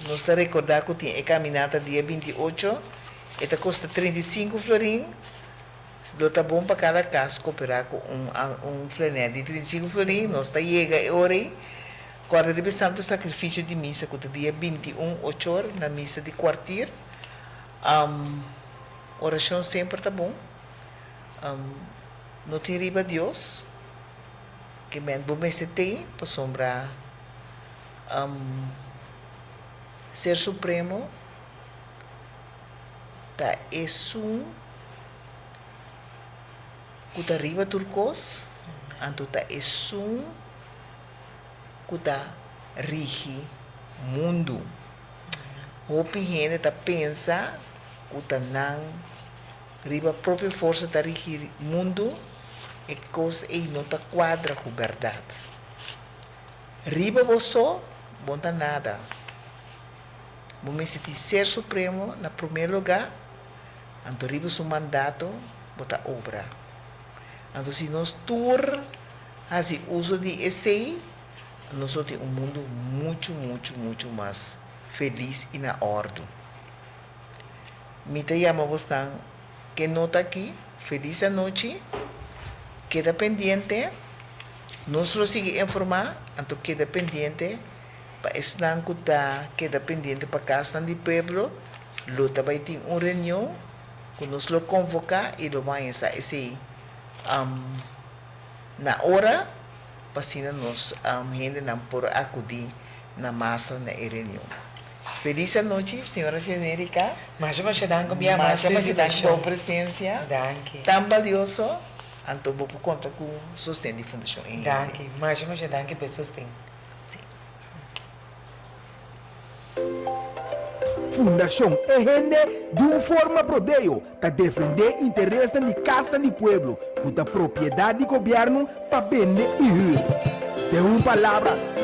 Nós está recordar que tem a caminhada dia 28, esta custa 35 florim. Se está bom para cada caso cooperar com flané de 35 florim, nós está chega hora. Agora representando o sacrifício de missa que dia 21 8 horas na missa de quartier. Oração sempre está bom. Não tem riba Deus, que bem bom se tem para sombrar Ser Supremo tá que tá riba turcos, anto tá que tá rigi mundo. Hopi gente tá pensa que tá não riba própria força da rigi mundo e coisa e não tá quadra com verdade. Riba você, bom tá nada. Bom me sentir ser supremo na primeiro lugar, anto riba seu mandato, bota obra. Anto se nós tur assim uso de esse, nós temos mundo muito mais feliz e na ordem. Me te chamamos tan que nota aqui, feliz a noite, queda pendiente, nós lo sigue informar, anto queda pendiente, para estar queda pendiente para casa de pueblo, Luta vai ter uma reunião que nos lo convocar e lo vai essa esse na hora para nos gente não por acudir na massa na reunião. Feliz noite, senhora genérica. Mas eu te danke minha Mas mais te dar boa presença. Danke. Tão valioso. Então, vou por conta com o sustento de fundação. Danke. Mas eu te danke pessoas têm. Sim. Fundação EGN de uma forma prodeio para defender interesse de casta do pueblo, com a propriedade do governo para vender e de uma palavra